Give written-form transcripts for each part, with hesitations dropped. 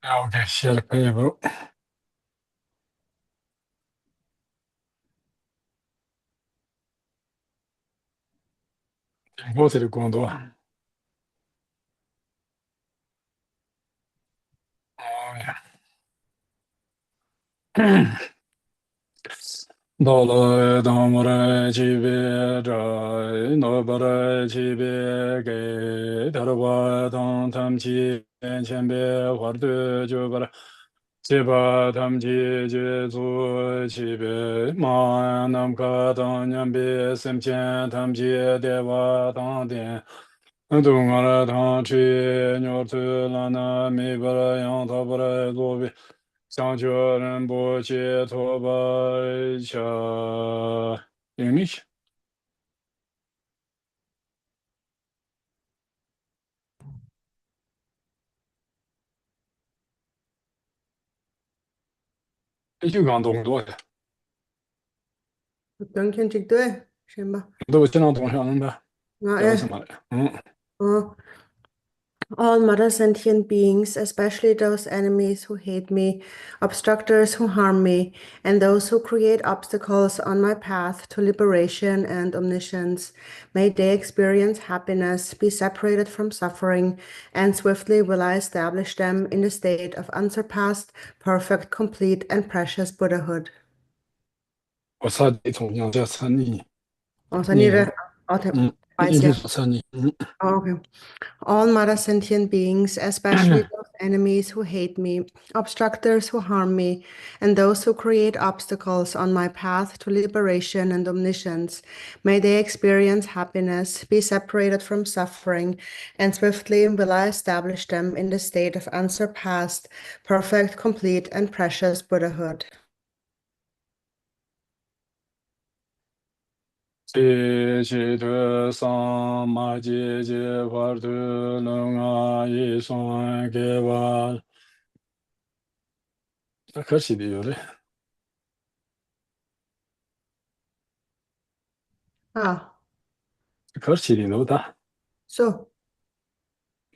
Ah, ok,写可以不？我这里工作。哎呀，到了当我的级别这，那把的级别给他的话，当他们前别花的就把它，七八他们去做级别，马那么个当年别三千他们的话当店。东阿拉汤吃牛吃拉那米巴拉羊塔巴拉左比，香蕉人不切托巴恰，英语，这就讲东多的，Duncan Chigdwe, Shimba. 都经常东上的，叫什Eh,么的，嗯，uh, all mother sentient beings, especially those enemies who hate me, obstructors who harm me, and those who create obstacles on my path to liberation and omniscience, may they experience happiness, be separated from suffering, and swiftly will I establish them in the state of unsurpassed, perfect, complete, and precious Buddhahood. 我猜你同样在猜你，Oh, so I need 你，a, okay, 你说猜你，Oh, okay. All mother sentient beings, especially those enemies who hate me, obstructors who harm me, and those who create obstacles on my path to liberation and omniscience, may they experience happiness, be separated from suffering, and swiftly will I establish them in the state of unsurpassed, perfect, complete, and precious Buddhahood. 谢特桑玛姐法特隆啊，一双给我，那可惜的有的，Ah, 可惜的有的。so,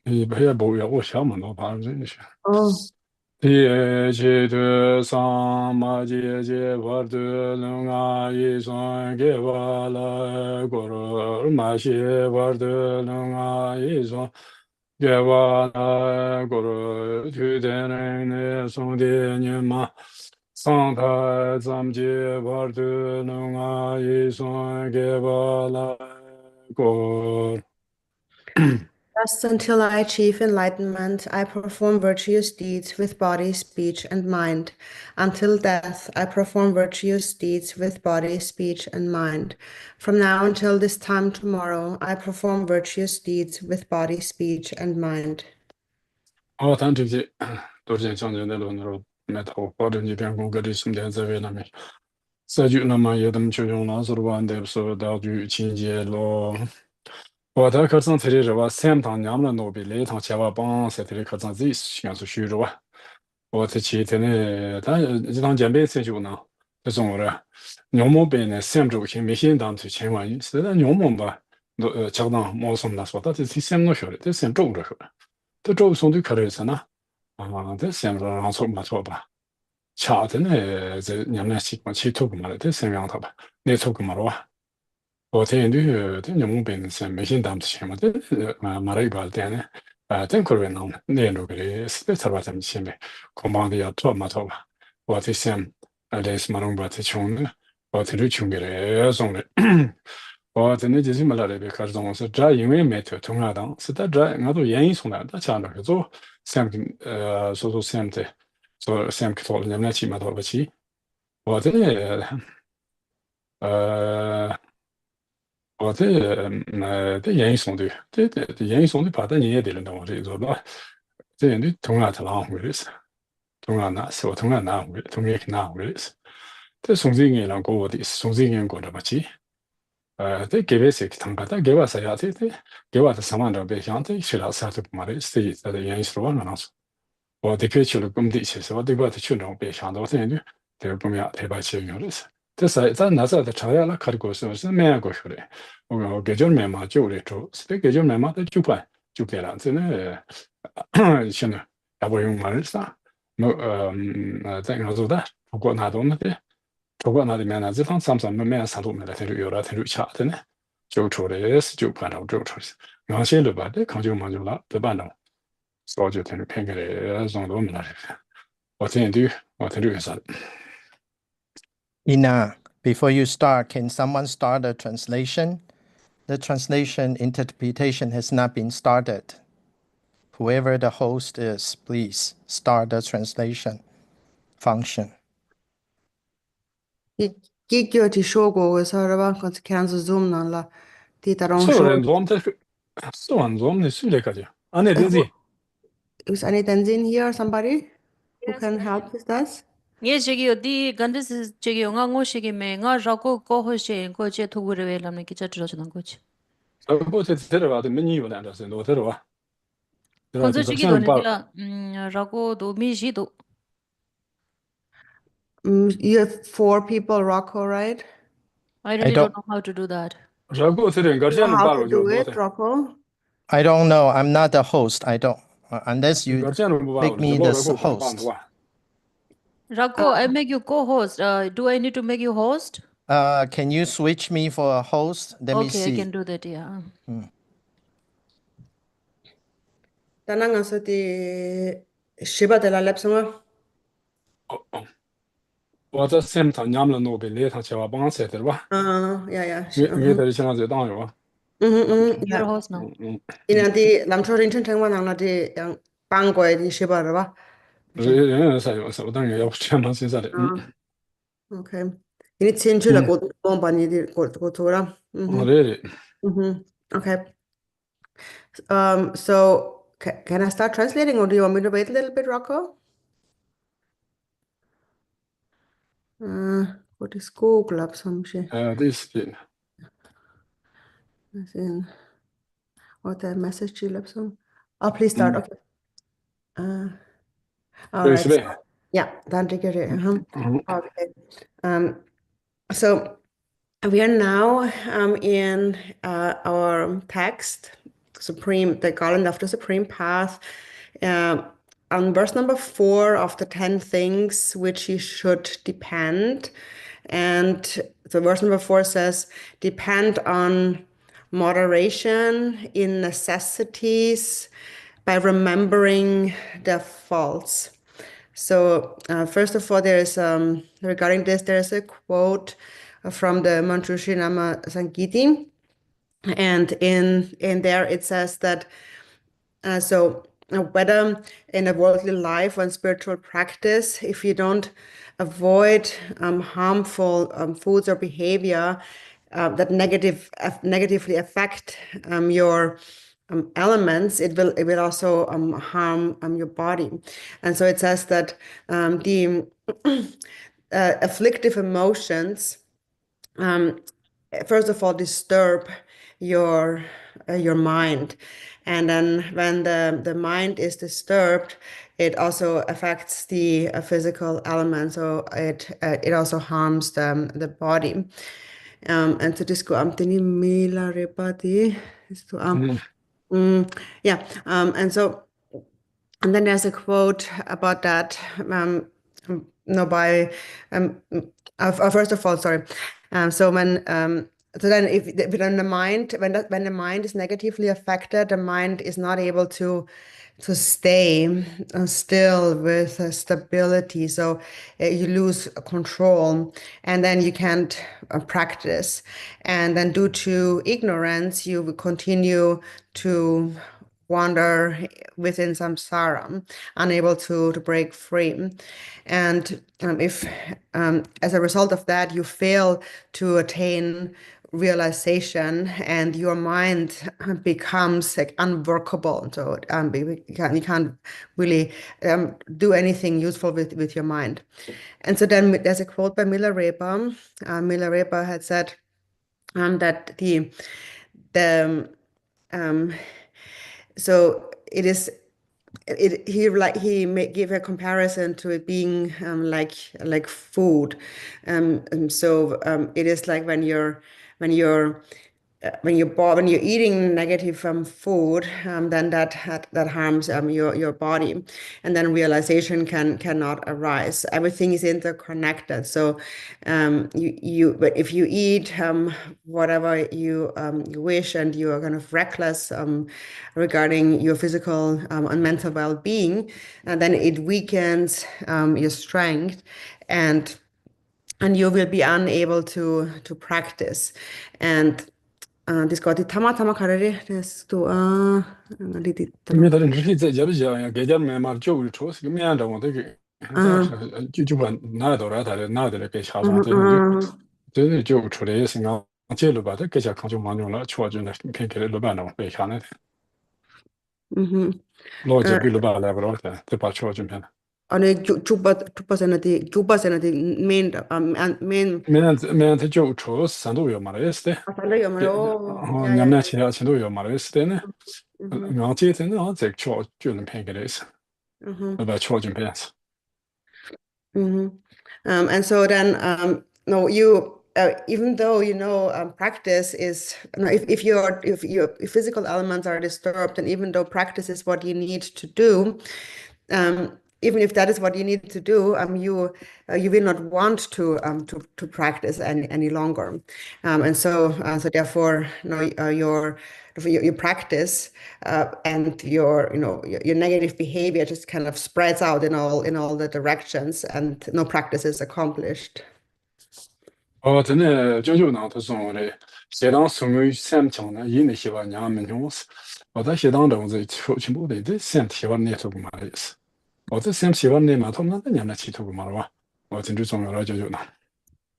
你不也不要我想么多吧，真是。oh, 耶切特桑玛姐法特隆啊，一双给我来过罗马西法特隆啊，一双给我来过罗去天人的兄弟你们，上台咱们接法特隆啊，一双给我来过。just until I achieve enlightenment, I perform virtuous deeds with body, speech, and mind. Until death, I perform virtuous deeds with body, speech, and mind. From now until this time tomorrow, I perform virtuous deeds with body, speech, and mind. 哦，谈这些都是相关的论点，那头或者你变更个的重点在于那边。再就那么也他们就用那时候玩的说道具情节咯。我他课程特别是吧，三堂两门诺比那堂千万帮赛特的课程自己想是学着吧。我这七天呢，他一堂减肥才就呢，这种的，牛毛病呢，三周前没先当就千万，现在牛毛吧，家长没什么的说，他这三个学的，这三周着学的。这周送对课的是呢，啊，这三个让错没错吧？恰的呢，这你们习惯去偷个嘛的，这三样他吧，你偷个嘛了哇？我这这你们本身没心当不起嘛，这马来一个的呢，这个人呢，那路个的，是别他咱们前面，恐怕的要错嘛错吧？我这想，类似嘛弄吧，这穷的，我这里穷的嘞，种的。我真的就是没来那边开始种是这因为没头同样当是在这我都愿意从来，他讲那个做想说想的做想去做人家起码做不起，我这呃我这这愿意送的，这愿意送的把这人也得了，我这做了，这人的同样是拿回来是，同样拿是我同样拿回来，同样去拿回来是，这送这人让过的，送这人过得不起。这给别谁参加？这给我谁呀？这给我的3万多别想，这学了啥都不嘛的，这原因是我那是，我的确去了工地去，是我对我的去了别想到这的，这不妙，太把钱用的是。这是在那时候的查呀，那考的过时是没过去的，我给叫面嘛就来做，是给叫面嘛的就办就给了，真的，现在不用말을싸在我做的，不过那东西，不过那里面呢，这方三三面三度面的，它就有了，它就差的呢，就出来是就判到就出来，然后写了吧，这康就忙就了，这办到，所以就它就偏开来上多面了，我听对，我听对啥的，Ina, before you start, can someone start the translation? The translation interpretation has not been started. Whoever the host is, please start the translation function. 几个的说过，我说了吧，我看是 Zoom 上了，地大龙说，所有人做我们这个，所有人做我们的水来个就，俺那东西，is any Tenzin here? Somebody who Yes, can yes. help with that? Yes, 저기 어디 간데스 저기 영화 오시기면 nga 라고 거호시 거제 도구를 왜라면 기자 들어주는 거지. 不这这的吧，这没你有两个是，我这的吧，对吧？ 건설 就 저기 像把 돈이야 라고 도미시도 You have 4 people, Rocco, right? I really don't know how to do that. 然后这点个 You 这 know 样 how 把 to 我就 do 多 it, 的， Rocco? I don't know. I'm not the host. I don't. Unless you 个这样不把 make 我 me 就 the 把我把 host. 吧。 라고 I make you co-host. Do I need to make you host? Can you switch me for a host? Let me Okay, I see. can do that. Yeah. Tanang sa di Shiba de la Lepsama. 我这现场娘们弄呗，那趟去吧，帮我写的吧， Yeah. 给他的情况就当有啊， You're a Yeah. host now. Ina di lamcho rin chen chengwa nang la di yang bangwai di Shiba de ba. 人才有，我当然要这样现在的，Okay. Ini chen chu la go ba ni di go to la. 我这里， Okay. So can I start translating or do you want me to wait a little bit, Rocco? What is Google up some shit? 这是， As in what the message you left some? Oh, please start. Okay. All 这 right. 是呗， Yeah, dann take it. Okay. So we are now in our text, the Garland of the Supreme Path, on verse number 4 of the 10 things which you should depend. And the verse number 4 says, depend on moderation in necessities by remembering the faults. So first of all, there's regarding this, there's a quote from the Manjushri Nama Sankiti, and in there it says that whether in a worldly life or in spiritual practice, if you don't avoid harmful foods or behavior that negatively affect your elements, it will also harm your body. And so it says that the afflictive emotions first of all disturb your mind, and then when the mind is disturbed, it also affects the physical element, so it also harms the body. And so this go amtini mila repati yeah, and then there's a quote about that. No, by first of all, sorry. So then when the mind is negatively affected, the mind is not able to stay still with stability. So you lose control, and then you can't practice. And then due to ignorance, you will continue to wander within samsara, unable to break free. And if as a result of that you fail to attain realization, and your mind becomes like unworkable, so you can't really do anything useful with your mind. And so then there's a quote by Milarepa. Milarepa had said that so it is he gave a comparison to it being like food. So it is like when you're when you're eating negative food, then that harms your body, and then realization cannot arise. Everything is interconnected. So but if you eat whatever you wish, and you are kind of reckless regarding your physical and mental well-being, and then it weakens your strength, and you will be unable to practice. And this got it tama karare this to did Ime da rin zai jia jia ya ge jia me ma zhou chuo si me an zhong de ge da ju ban na do ra da na de ge xia zhang de de zhou chu de xin ga jie lu ba de ge xia kang zhong ma la chuo jun de pen ge lu ba na bei xia ne lo jie bi lu ba la ba de ba chuo jun pen અને chupa senati main me an de zhou chuo san du yo ma le este asala yo maro nyam na qi ya qin du yo ma le este ne nga jie de ne zai chuo jun pen ge de is ba chuo jun pen. And so then no, you even though practice is if your physical elements are disturbed, and even though practice is what you need to do, even if that is what you need to do, you will not want to practice any longer, and so therefore, your practice and your negative behavior just kind of spreads out in all the directions, and no practice is accomplished. 真的就那他说的，写当所有三强呢，以那些话娘们用是，我在写当中是全部的这三体话念出个嘛的意思，我这三体话念嘛，他们那娘的起图个嘛了吧，我真就重要了就那。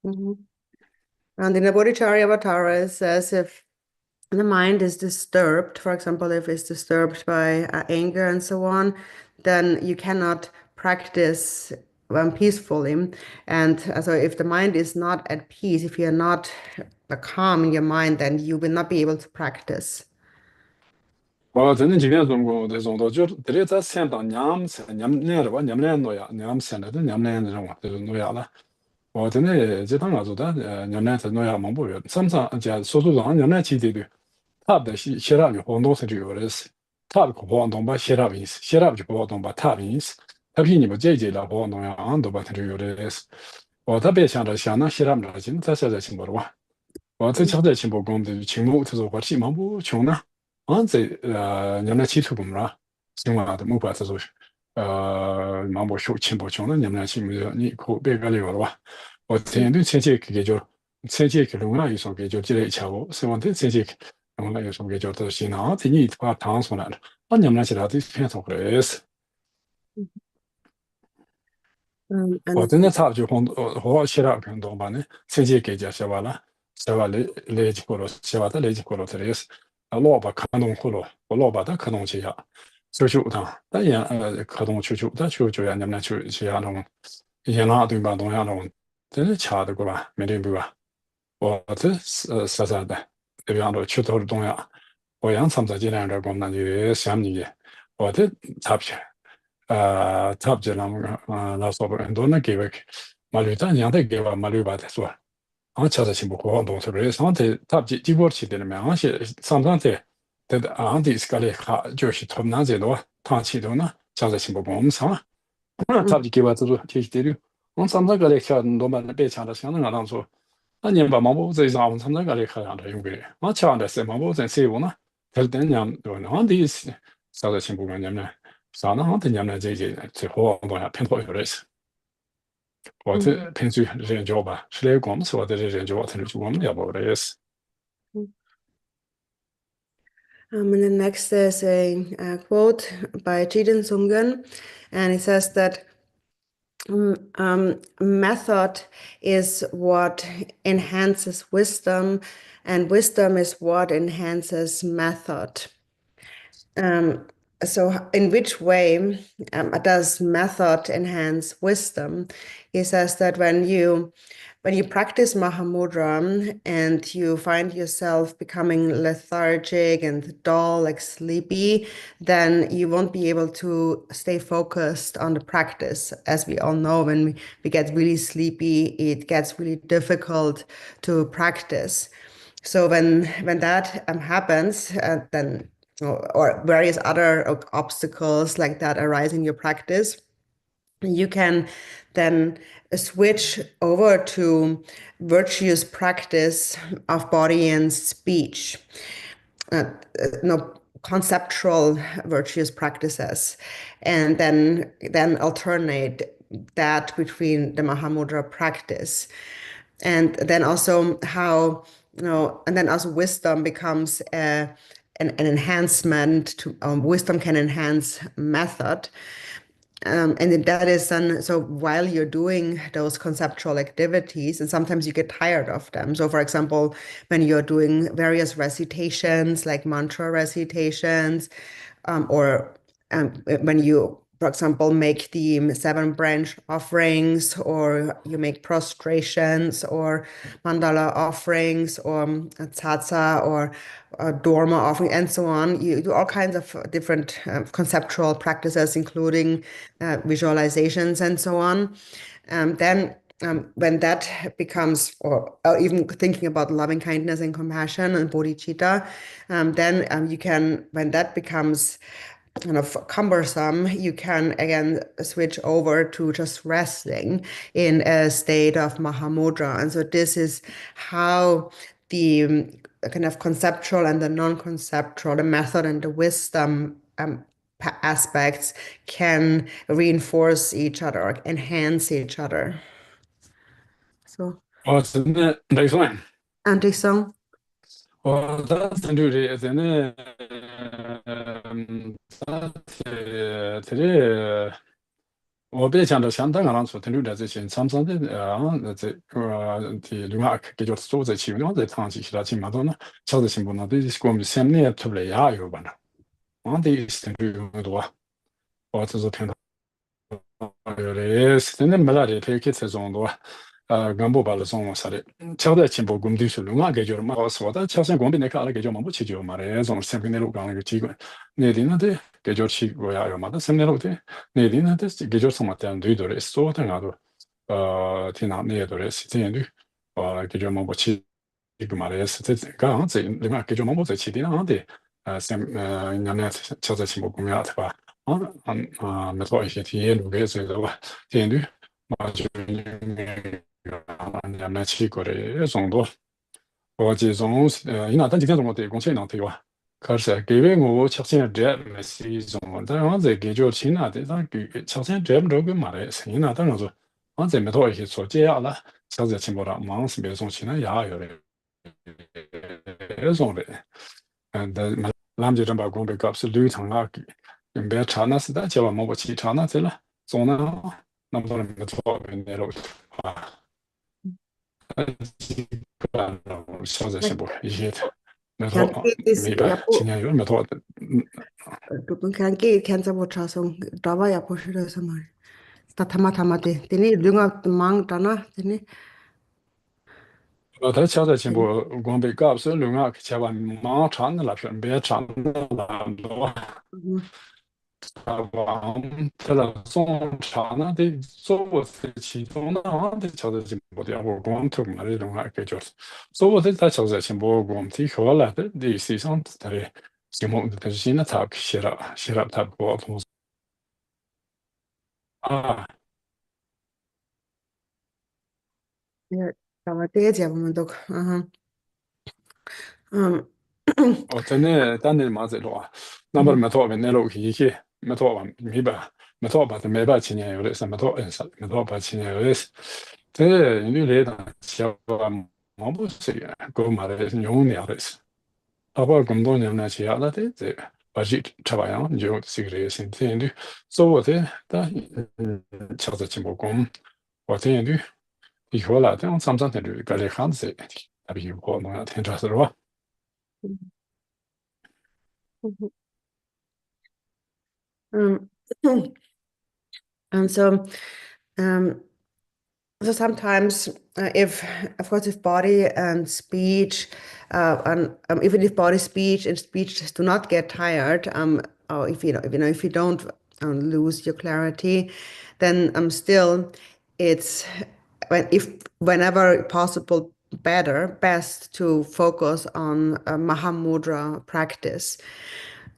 And in the Bodhicharyavatara, it says if the mind is disturbed, for example, if it's disturbed by anger and so on, then you cannot practice peacefully. And so if the mind is not at peace, if you're not calm in your mind, then you will not be able to practice. 我真的今天中国的中到就这里在想到娘那的话，娘那诺呀，娘现在的娘那的种就是诺呀了。我真的这当我做的娘那是诺呀忙不完，上这说出让娘那起的，他的写了就活动是就有的是，他的活动把写了意思，写了就活动把他的意思，他比你们这了活动呀，都把他就有的是。我特别想到想那写了不了，现在现在清不了哇。我这现在清不光的清不就是我起忙不穷呢。这娘们起图工了，另外的没法子做，忙不休钱不穷了，娘们起没你可别个了吧？我天天前期给就，前期给弄了一双给就积累钱哦，希望这前期弄了一双给就都行了，这你把糖送来了，娘们起来这偏从回来是。我真的差就我写了很多吧呢，前期给家写完了，写完累积过了，写完的累积过了，这也是。老把可动葫芦，我老把它可动起下，求它，但也可动求它求呀，你们求下弄，也拿对吧？东西弄，真是掐的过吧？没对吧？我这是的，这边都求头的东西，我养参加这两个功能就想你，我这差不多，差不多那说不很多那给我，马路咱养的给我马路把它说。찾아 친구 고한동 소리 상태 답지 디보르치 되는 명시 상상때 데 안디 스칼레 조시 톱나제도 타치도나 찾아 친구 범사 답지 기바도 티시데리 온 상상가레 캬는 도만 배차다 상는 알아서 아니 마마보 제상 상상가레 캬한다 용게 마차한다 세마보zen 세보나 될 때냐 안디 찾아 친구가 냠나 사나 한테 냠나 제제 제호 뭐야 펜포요레스 我这平时研究吧，是来光是我这研究，我才能去我们要不的也是。And then next there's a quote by Jiden Sungen, and it says that method is what enhances wisdom, and wisdom is what enhances method. So in which way does method enhance wisdom? He says that when you practice Mahamudra and you find yourself becoming lethargic and dull, like sleepy, then you won't be able to stay focused on the practice. As we all know, when we get really sleepy, it gets really difficult to practice. So when that happens, then or various other obstacles like that arise in your practice, you can then switch over to virtuous practice of body and speech, conceptual virtuous practices, and then alternate that between the Mahamudra practice. And then also how, and then also wisdom becomes an enhancement to, wisdom can enhance method. And that is then, so while you're doing those conceptual activities, and sometimes you get tired of them. So, for example, when you're doing various recitations, like mantra recitations, or when you, for example, make the 7 branch offerings, or you make prostrations, or mandala offerings, or tsatsa, or dharma offering, and so on. You do all kinds of different conceptual practices, including visualizations and so on. Then when that becomes, or even thinking about loving kindness and compassion and bodhicitta, then you can, when that becomes kind of cumbersome, you can again switch over to just resting in a state of Mahamudra. And so this is how the kind of conceptual and the non-conceptual, the method and the wisdom aspects can reinforce each other, or enhance each other. So, 我真的没错， Andy Song. 我的成就的真的，这我别讲到相当个人说，成就的这些厂商的这的另外给叫做在起，我在长期其他情况中呢，晓得情况呢，对我们下面出来也有吧呢，我的成就很多，我只是听到有的真的没哪里可以这种多。干部把那种啥的，晓得进步工地是另外解决嘛，我说的朝鲜工兵那个那解决嘛，不解决嘛的，种产品的路讲那个机关，那里那的解决起我也有嘛，但是那路的那里那的解决什么的对的嘞，所有的那个天哪那的嘞是这样的，解决嘛不起一个嘛的是这刚好这另外解决嘛不在起的那的，人家朝鲜进步工业对吧？没错一些铁路给这个吧，这样的嘛就。人们去过的众多，我这种伊那等几天钟我对贡献能对哇，可是给为我朝鲜这没是一种，但我这给就亲那的，但给朝鲜这不这个嘛的，是伊那当然说，我这没多一些说这样了，朝鲜情报了，忙是别种亲那也有的，那种的，但咱就这把工被搞是旅程啊，别查那是的，叫我们不去查那去了，总呢，那么多人没错，那路啊。小在进步一些的，没错，明白，今年有没错的，Dukun kan ki cancer bocha song dawa ya poshira samar. Tatama tamate. Tini lunga mang dana tini. 他小在进步，光被搞是另外千万忙长的那片，别长的那多。往这了种长那的做我的其中那的小在进步的，我光头嘛的另外个就是，做我的在小在进步，我们提高了的实际上他的节目的现在他写了他不同啊。Dawa te je mo dok.哦，真的，当年嘛这路啊，那么没错，那路去，没错吧？没吧？没错吧？这没吧？今年有的是没错，没错吧？今年有的是，这你来的小啊，毛不是呀，购买的用料的是，他把更多人呢，其他的这把这吃完样就是个现在的，所以我的，但瞧着进步工，我这样的，以后了，这样上的就该来看这，那比我们要听着是吧？And so, so sometimes, if of course, if body and speech, and even if body, speech, and speech do not get tired, or if if you don't lose your clarity, then still, it's whenever possible, best to focus on Mahamudra practice.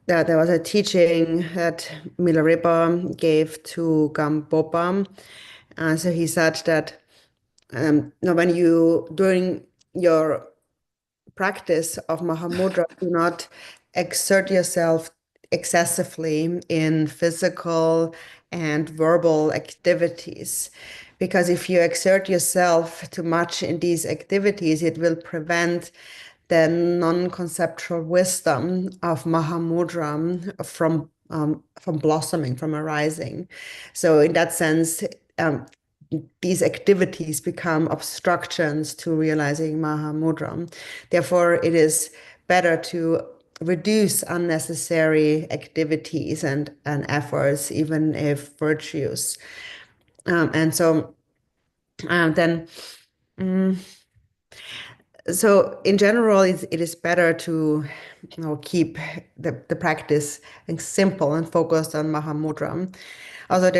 There was a teaching that Milarepa gave to Gampopa. So he said that when you, during your practice of Mahamudra, do not exert yourself excessively in physical and verbal activities. Because if you exert yourself too much in these activities, it will prevent the non-conceptual wisdom of Mahamudra from blossoming, from arising. So in that sense, these activities become obstructions to realizing Mahamudra. Therefore, it is better to reduce unnecessary activities and efforts, even if virtuous. And so then, so in general, it is better to keep the practice simple and focused on Mahamudra. Also,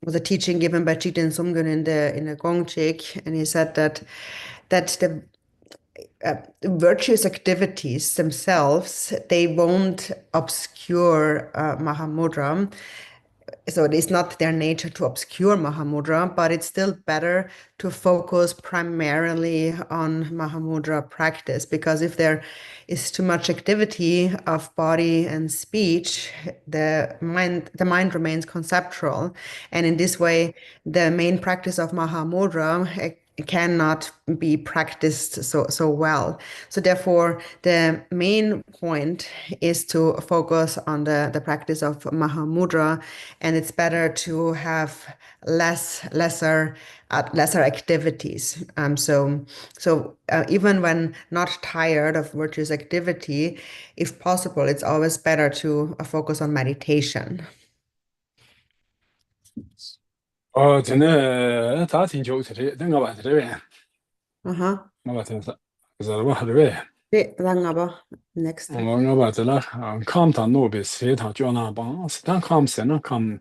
was a teaching given by Jigten Sumgun in the Gongchik, and he said that the virtuous activities themselves, they won't obscure Mahamudra. So it is not their nature to obscure Mahamudra, but it's still better to focus primarily on Mahamudra practice, because if there is too much activity of body and speech, the mind remains conceptual, and in this way, the main practice of Mahamudra cannot be practiced so well. So therefore, the main point is to focus on the practice of Mahamudra, and it's better to have lesser activities. So even when not tired of virtuous activity, if possible, it's always better to focus on meditation. 真的咋挺久的，等我把这边，我把这是，是吧？这边， Next. 我把这了，看他那边谁他叫那帮，但看谁呢？看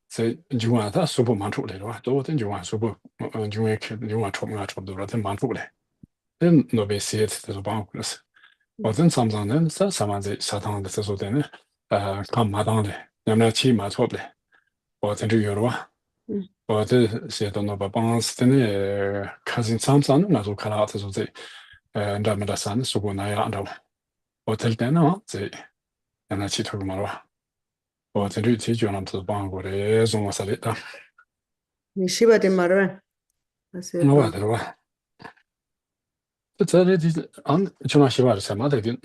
谁就话他书不忙出来了吧？都等就话书不，就话看就话出差不多了，等忙出来，等那边谁他是帮过来是，我等上上呢，上完这下趟的这说的呢，看马当的，要么起马错不来，我等就有了吧。 我这写到那把帮是真的，看见上上那时候看到他说这，咱们的山说过那样的，我这点呢这，让他去头嘛了吧，我这里解决了这帮过的中国啥的， 你是不是말을? 我话的吧，这里的就那西瓦的什么的的，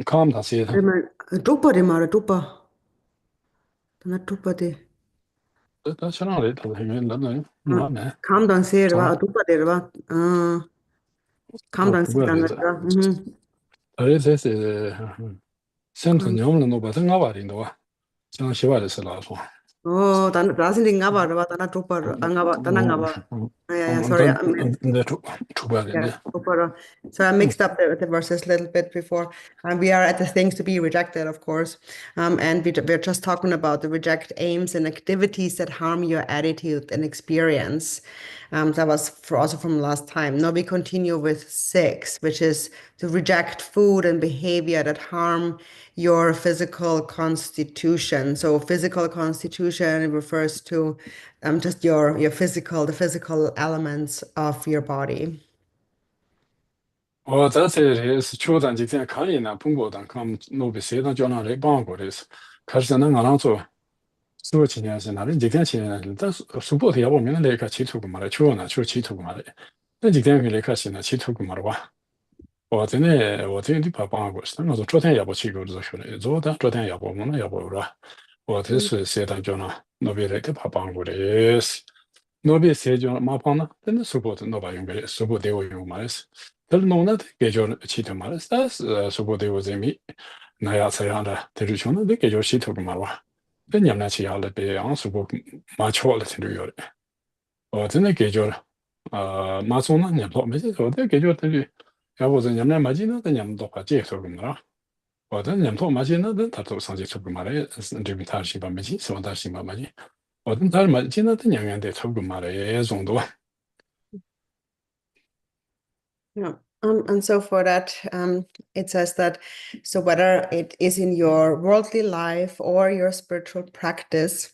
看他写的， 두꺼리 말해, 두꺼. 나 두꺼리. 这去哪里？他那边人哪呢？ 감당세를 봐, 두꺼리를 봐. 감당세라는 거. 这是，现在你们那把这我话的多，像西瓦的是哪说？ 나는 링가 봐라, 나 두꺼리, 안 가봐, 나 가봐. Yeah, sorry. So I mixed up the verses a little bit before. We are at the things to be rejected, of course. And we're just talking about the reject aims and activities that harm your attitude and experience. That was also from last time. Now we continue with 6, which is to reject food and behavior that harm your physical constitution. So physical constitution refers to just the physical elements of your body. 我这次是确诊几天看人呢，通过但看那边谁他叫那来帮过的是，开始那俺那做几年是那人几天前，但是苏博的要不明天来个起图个嘛来，确呢确起图个嘛来，那几天来看是那起图个嘛的话，我真的怕帮过是，我说昨天要不去过这说的，昨天要不我们要不是吧，我这是谁他叫那边来个怕帮过的是。 那边谁叫马帮呢？真的苏博的那把用个苏博对我用嘛的是，但是弄那给叫起头嘛的，但是苏博对我这米那样这样的，他就说那得给叫起头个嘛哇，那你们那起下来别让苏博马巧了才都有的，我真的给叫马总呢，你跑没事，我得给叫他就，要不是你们那马进呢，你们都快接受个嘛了。 我的你们跑马进呢，他都上去出个嘛的，这边他是把没进，希望他是把没进。 我等他嘛，今天他年年得抽个嘛的种多， Yeah. And so for that, it says that, so whether it is in your worldly life or your spiritual practice,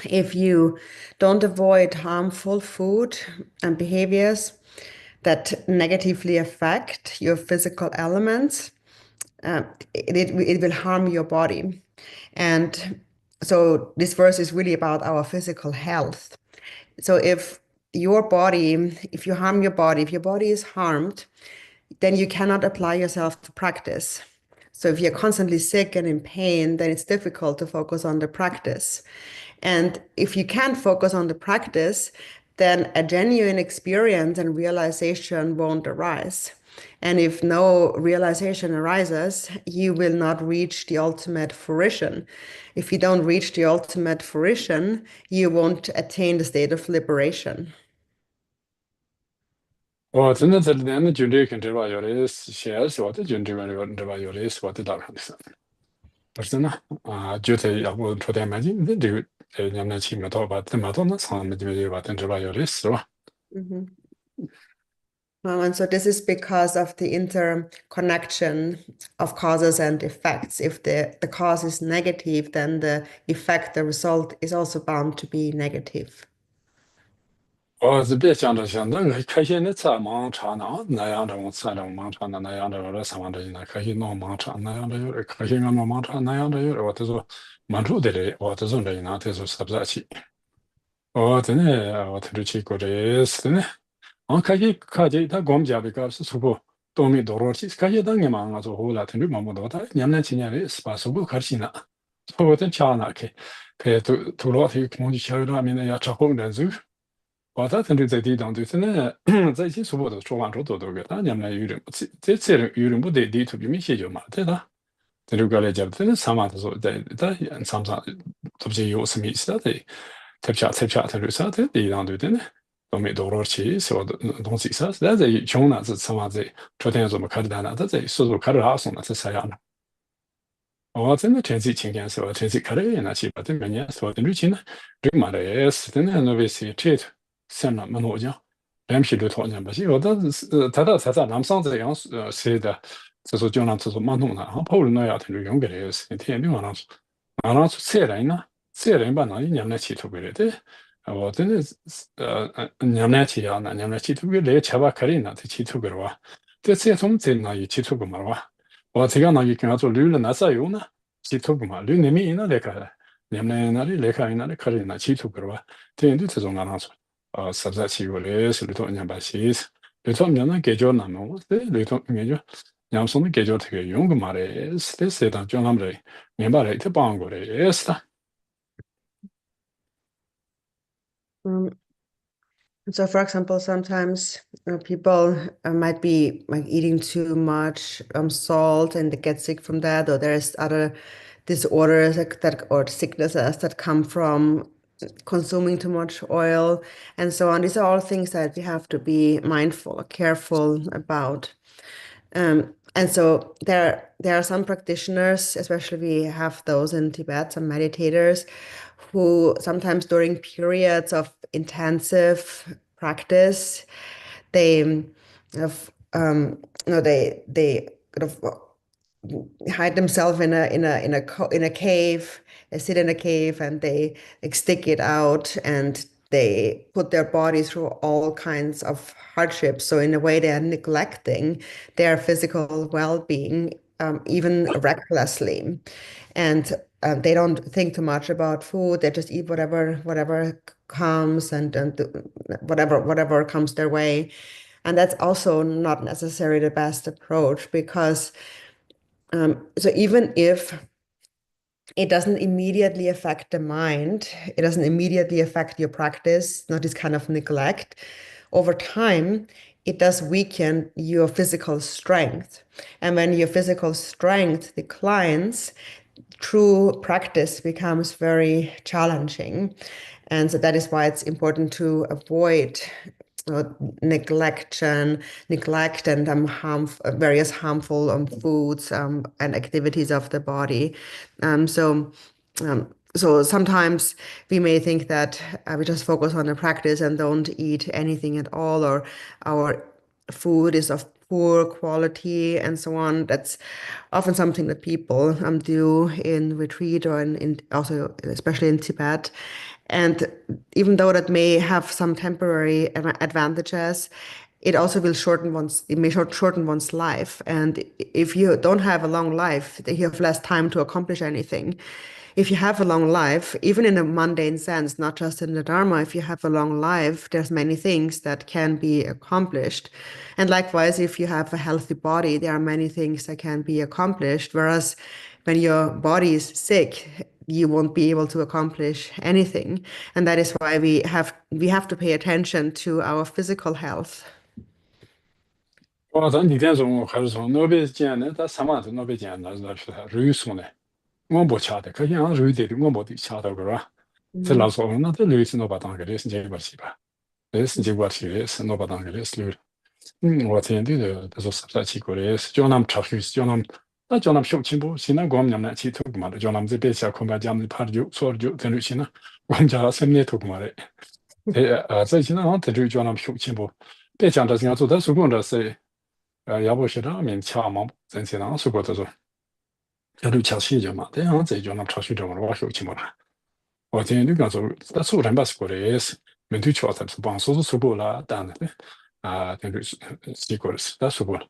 if you don't avoid harmful food and behaviors that negatively affect your physical elements, it will harm your body. And so this verse is really about our physical health. So if you harm your body, if your body is harmed, then you cannot apply yourself to practice. So if you're constantly sick and in pain, then it's difficult to focus on the practice. And if you can't focus on the practice, then a genuine experience and realization won't arise. And if no realization arises, you will not reach the ultimate fruition. If you don't reach the ultimate fruition, you won't attain the state of liberation. 我真的这里面的军队跟这吧，有的写说的军队吧，这吧有的说的当然的是，不是呢啊，就在要不出点买进的这个你们起码到吧，这么多那厂们就吧，等这吧有的是吧。And so this is because of the interconnection of causes and effects. If the cause is negative, then the effect, the result is also bound to be negative. 我是别想着像那个开心的菜忙茶呢，那样的我菜的忙茶呢，那样的我的三万的呢，开心弄忙茶那样的有的，开心俺们忙茶那样的有的，我都说满处的嘞，我都说的那都是啥不啥气，我真的我特别去过这是的呢，我开心看见他我们家的个是出国多米多少去，开心当年嘛我做后来特别忙不到，他年的18岁不开心了，我真强了，可土老体空气小那面的要吃红的走。我他真的在地当中，真的在一起说我都说完之后多个，他娘们有人这人有人不得地图比没写就嘛，对的。这就过来讲，真的上嘛，他说在上特别有什么意思的，特别他就啥的地当中的呢，都没多少钱，说的东西啥，但在穷呢是上嘛在昨天怎么开的单呢？他在说说开的拉送了，这啥样的？我真的天气晴天说，天气开了那去把这个年说的旅行呢，这个嘛的也是真的那为是这像那么多讲，两批的讨论吧，是有的是他南上这样写的，这说就让这说蛮多的，然后跑了那样他就用个的是天天晚上车来呢，车来把那一年来起头过来的，我真的是年来起啊，那年来起头过来车吧开的那才起头过来哇，这车从这那一起头过嘛哇。我这个那个跟他做旅了那啥有呢？起图个嘛，旅那边那来看，你们那里来看那里看的那起图个吧？这样的这种俺说，实在起过来是里头人把些，里头人那解决那么，这里头解决，人说的解决这个用个嘛嘞，是的，就那么嘞，明白嘞，他帮过嘞，是的。So, for example, sometimes people might be like eating too much salt and they get sick from that, or there's other disorders that or sicknesses that come from consuming too much oil and so on. These are all things that we have to be mindful, careful about. And so there are some practitioners, especially we have those in Tibet, some meditators, who sometimes during periods of intensive practice, they have they kind of hide themselves in a cave. They sit in a cave and they like stick it out and they put their body through all kinds of hardships. So in a way, they are neglecting their physical well-being, even recklessly, and they don't think too much about food. They just eat whatever comes and whatever comes their way, and that's also not necessarily the best approach because so even if it doesn't immediately affect the mind, it doesn't immediately affect your practice, not this kind of neglect, over time, it does weaken your physical strength. And when your physical strength declines, true practice becomes very challenging. And so that is why it's important to avoid neglect and various harmful foods and activities of the body. So sometimes we may think that we just focus on the practice and don't eat anything at all, or our food is of poor quality and so on. That's often something that people do in retreat or in also especially in Tibet. And even though that may have some temporary advantages, it also will shorten one's life. And if you don't have a long life, you have less time to accomplish anything. If you have a long life, even in a mundane sense, not just in the Dharma, if you have a long life, there's many things that can be accomplished. And likewise, if you have a healthy body, there are many things that can be accomplished. Whereas when your body is sick, you won't be able to accomplish anything. And that is why we have to pay attention to our physical health. 咱几天中还是从那边见的，咱3万多那边见的，那是他肉松的，我不吃的，可见俺肉的我没得吃到个吧？这老说那这肉是那把当个的，是这个去吧？是这个去的，是那把当个的是肉。我天的，他说是不是去过的？是叫他们吃去，叫他们，那叫他们小青不？现在我们娘去头嘛的，叫他们这边下空白家们拍的酒，说的酒，等于现在我们家身边头嘛的。这现在俺这就叫他们小青不？别讲这些，做的手工的是。要不是那面吃嘛，真是那说过这种，要都吃西就嘛，但样这就那吃西就嘛，我手起嘛啦。我今天就讲说，那说人把是过来是，面对吃才是帮说过了，当然的等于是过的是，那说过了，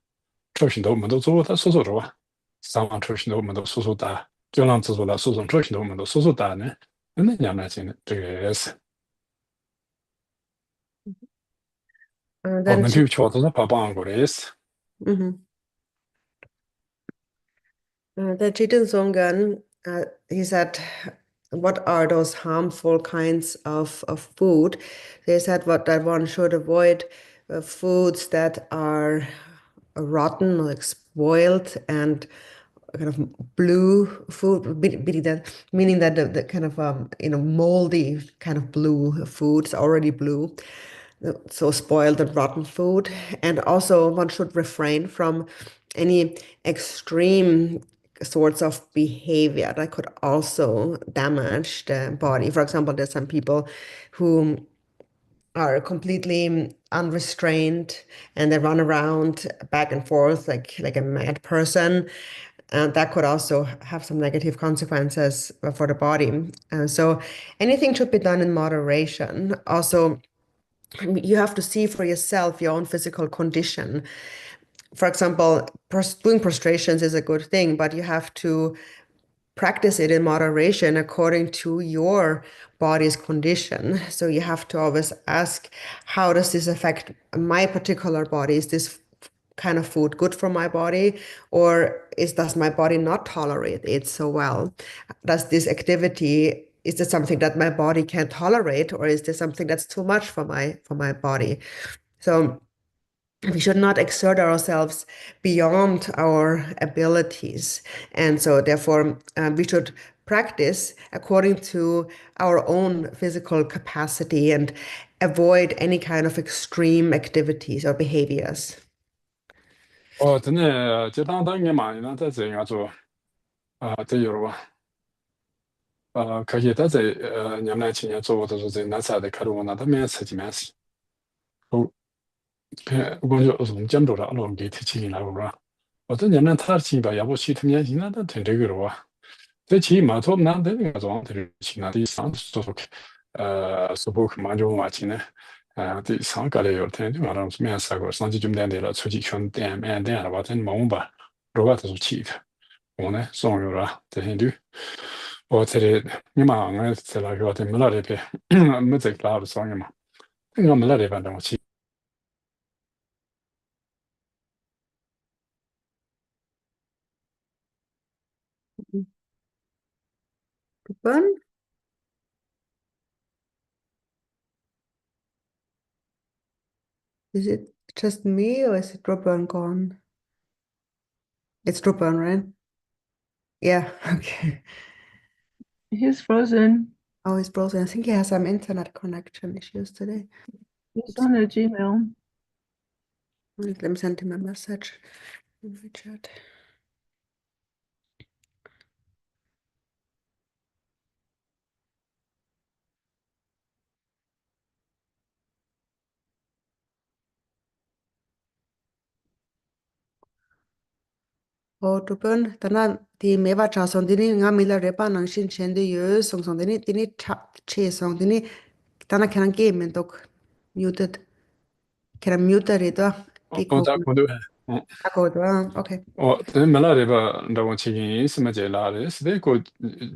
吃西都我们都做，他说着吧，上网吃西都我们都说打，就让制作了说吃西都我们都说打呢，那娘们现在这个也是，我 Then 们对吃都是怕帮过来也是。The Jiten Songan, he said, what are those harmful kinds of food? They said that one should avoid foods that are rotten, like spoiled, and kind of blue food, meaning that the kind of moldy kind of blue foods, already blue, so spoiled and rotten food. And also one should refrain from any extreme sorts of behavior that could also damage the body. For example, there's some people who are completely unrestrained and they run around back and forth like a mad person. And that could also have some negative consequences for the body. So anything should be done in moderation. Also, you have to see for yourself your own physical condition. For example, doing prostrations is a good thing, but you have to practice it in moderation according to your body's condition. So you have to always ask, how does this affect my particular body? Is this kind of food good for my body, or does my body not tolerate it so well? Does this activity, is this something that my body can tolerate, or is this something that's too much for my body? So we should not exert ourselves beyond our abilities. And so therefore we should practice according to our own physical capacity and avoid any kind of extreme activities or behaviors. 真的，就当年嘛，那在这样做这有吧。可以，但在年来青年做的是在那啥的看到我那他面吃几面是，我就从江州了，我给他请来我说，我这年来他请吧，要不去他面请那都挺这个了哇，这起码做那的那个状态请那的上说说去，说不去嘛就嘛请呢，的上个来有天就嘛让面啥个上去就面的了，出去全店面店了吧，真忙吧，如果他是去的，我呢送有了，这些就。我这里你嘛，我这那个在没那里边，没在哪的商业嘛，我没那里反正我去。Rupan? Is it just me or is it Rupan gone? It's Rupan, right? Yeah, okay. He's frozen. Oh, he's frozen. I think he has some internet connection issues today. He's on a Gmail. Let me send him a message in the chat. Tupen, tana di mewa cha song dini nga mila repa nang shin chen de yu song song dini cha che song dini tana kena ge men tok muted. Kena mute rito. Di ko 자, 고도. ako do. Okay. 멜라레바 라고 치긴 스마제라레 스데고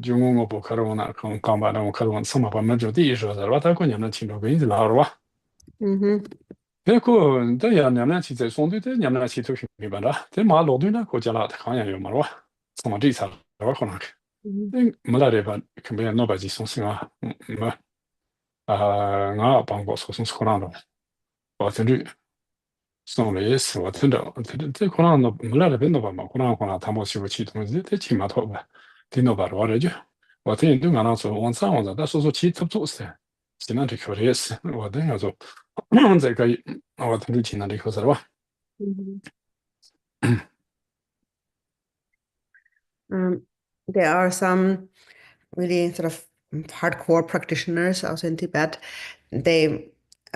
중국어 보카로나 컴바랑 카로나 스마바 마저디 이저다 와타고 냐나 친구가 이제 나와와 데고 데야 냐나 치제 손데데 냐나 치토 히바라 데 마로드나 고자라 타카냐 요마와 스마디사 와코나 멜라레바 컴베 노바지 손싱아 마 방고 소송스코라노 와트리送了也是，我听着，这可能没来这边弄吧嘛，可能他们媳妇去东西，这起码头吧，听到吧，我这就，我听都俺那说往上往上，但说去他做噻，现在这口也是，我等下说，这个我听就听那这口是吧？There are some really sort of hardcore practitioners also in Tibet.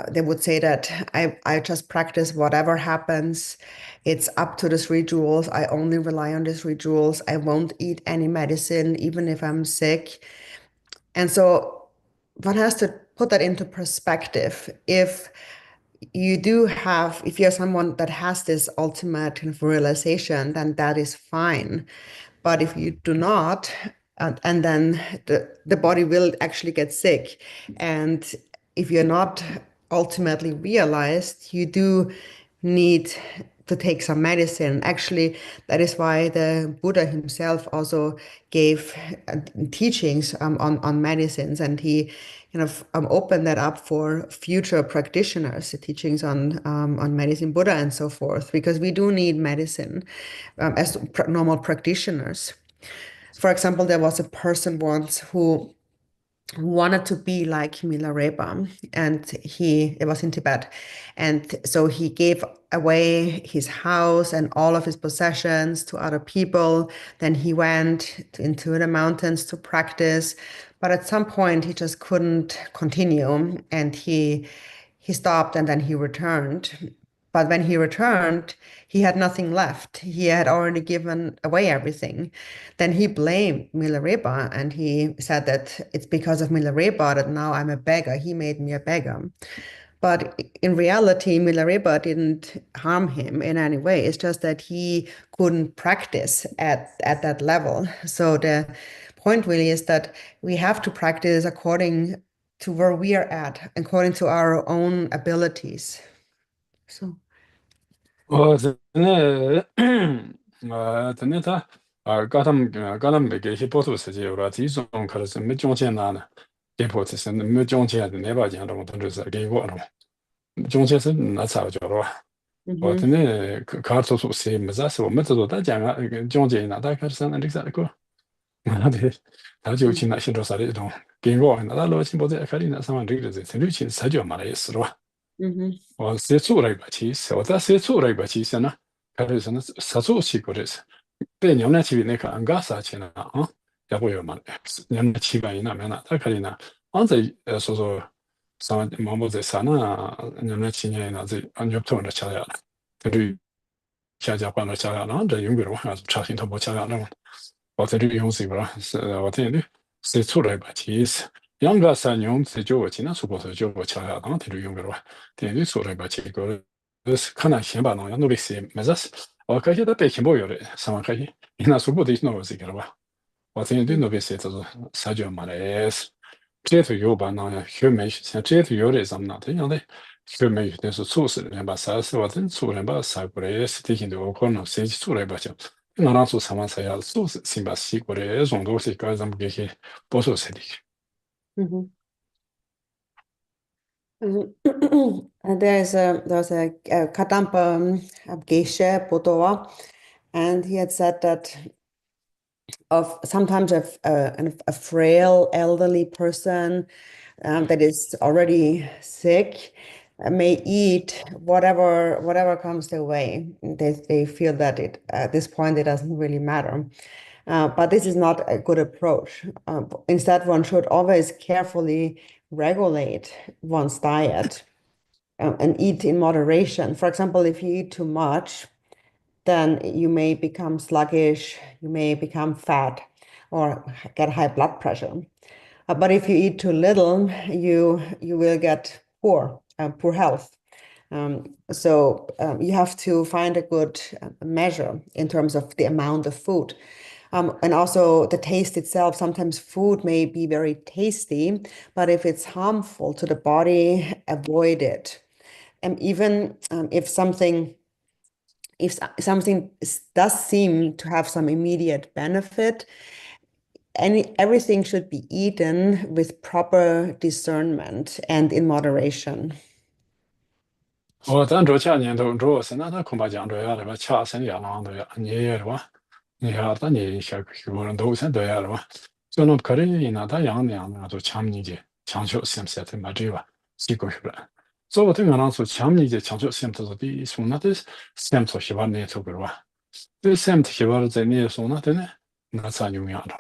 They would say that I just practice whatever happens. It's up to these rituals. I only rely on these rituals. I won't eat any medicine, even if I'm sick. And so one has to put that into perspective. If you're someone that has this ultimate kind of realization, then that is fine. But if you do not, and then the body will actually get sick. And if you're not ultimately realized, you do need to take some medicine. Actually, that is why the Buddha himself also gave teachings on medicines, and he kind of opened that up for future practitioners, the teachings on medicine, Buddha, and so forth, because we do need medicine as normal practitioners. For example, there was a person once who wanted to be like Milarepa, and it was in Tibet, and so he gave away his house and all of his possessions to other people. Then he went into the mountains to practice, but at some point he just couldn't continue, and he stopped, and then he returned. But when he returned, he had nothing left. He had already given away everything. Then he blamed Milarepa, and he said that it's because of Milarepa that now I'm a beggar. He made me a beggar. But in reality, Milarepa didn't harm him in any way. It's just that he couldn't practice at that level. So the point really is that we have to practice according to where we are at, according to our own abilities. So.真的他刚他们给些波图世界了，这种可能是没赚钱呢，给波图是没赚钱的那把钱了，我都是给我了，赚钱是那差不多了。我真的卡做出些没啥事，我们这做大家啊，赚钱那大概是那啥的个，那的他就去那些做啥的种，给我那老千不在看里那上面这个是六千才就买了也是了吧。我写出来吧，其实我在写出来吧，其实呢，开始是那实做起过的是，对你们那个安嘎啥钱呢啊，也不有嘛，你们七百亿那边呢，他可能呢，俺在说上毛毛在啥呢，你们七年呢在俺就突然下来了，这里下家搬了下来了，这用不了，还是查询他不下来了嘛，我这里用是不啦？是我这里写出来吧，其实。yang ga sa nyong tse jo chi na su bo so jo bo cha ya dang te lu yong ga de ni so le ba chi go de ka na xian ba no ya no le se me za o ka ji da pe xian bo yo le sa ma ka ji ni na su bo de no se ga ba wa zhen de no be se zo sa jo ma le zhe tu yo ba na ya xue mei xian zhe tu yo le zam na de yang de xue mei de su cu si le ba sa si wa zhen cu le ba sa gu le si de kin de o ko no se ji cu le ba jiao na ran su sa ma sa ya su si ba si gu le zong do si ga zam ge ke bo so se de And there's a Kadampa Geshe Bodoa, and he had said that sometimes a frail elderly person that is already sick may eat whatever comes their way. They feel that at this point it doesn't really matter. But this is not a good approach. Instead, one should always carefully regulate one's diet and eat in moderation. For example, if you eat too much, then you may become sluggish, you may become fat, or get high blood pressure. But if you eat too little, you will get poor health. So you have to find a good measure in terms of the amount of food. And also the taste itself. Sometimes food may be very tasty, but if it's harmful to the body, avoid it. And even if something does seem to have some immediate benefit, everything should be eaten with proper discernment and in moderation. 咱这前年头主要是那他恐怕讲这样的吧，恰生养狼的呀，你也是吧？你看咱你小个人都先这样的吧，就那可能那他养那样的就强你的强求sem se te ma driva siko hybra. Så vad tänker han så强你的强求sem te så det så那det sem så shi var ne så bra. Det sem te shi var在ne så那的呢，那啥有样的。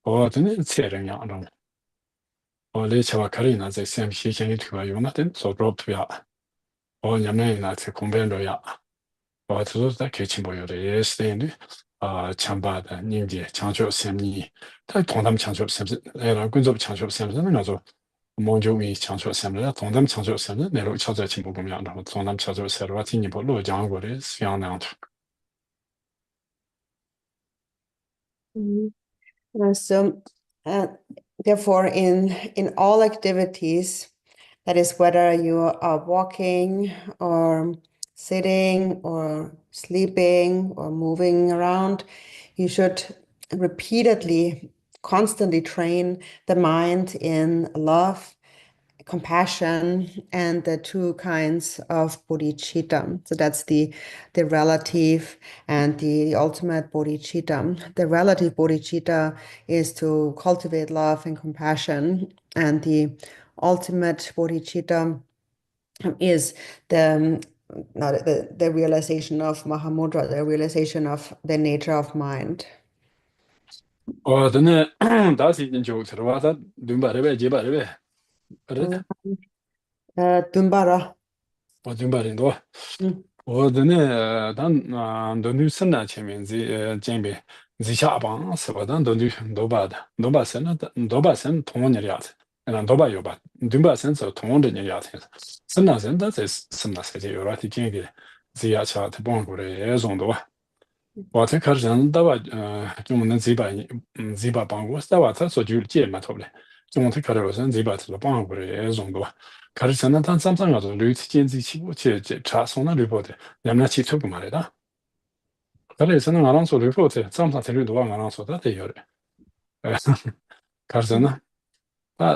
我真的这人样的。我来吃话可能那在sem shi chen里头吧，有那的所 drop 呀。냐면 그 공변로야. 저도 다 개침 보여요. 예스데인데 참바다 님제 창조 셈니 다 동담 창조 셈 에라 군접 창조 셈은 나서 먼저위 창조 셈을 동담 창조 셈은 내로 찾아 친구 보면 안 동담 창조 셈을 팀이 볼로 장고를 수양나도. So, therefore, in all activities, that is whether you are walking or sitting or sleeping or moving around, you should repeatedly, constantly train the mind in love, compassion, and the two kinds of bodhicitta. So that's the relative and the ultimate bodhicitta. The relative bodhicitta is to cultivate love and compassion, and the ultimate bodhicitta is the realization of Mahamudra, the realization of the nature of mind. 真的大事情就吃了，他顿把的呗，几把的呗，Dunbara. 我顿把人多。 嗯。我真的都女生呢前面这边下班是吧？都把的，都把生了，都把生同年的样子，都把有吧？都把生是同的年样子，生了生的在生了世界有了的经历，这样起来他帮过来也种多。我才开始想，到吧就我们这把帮过，到吧他说就接嘛头嘞，就我才开始我说这把他帮过来也种多。 开始想那当三上个旅经济起步去查送那旅游的，咱们汽车不买的。开始想那俺说旅游的，三上才旅多，俺说他得有的。开始呢，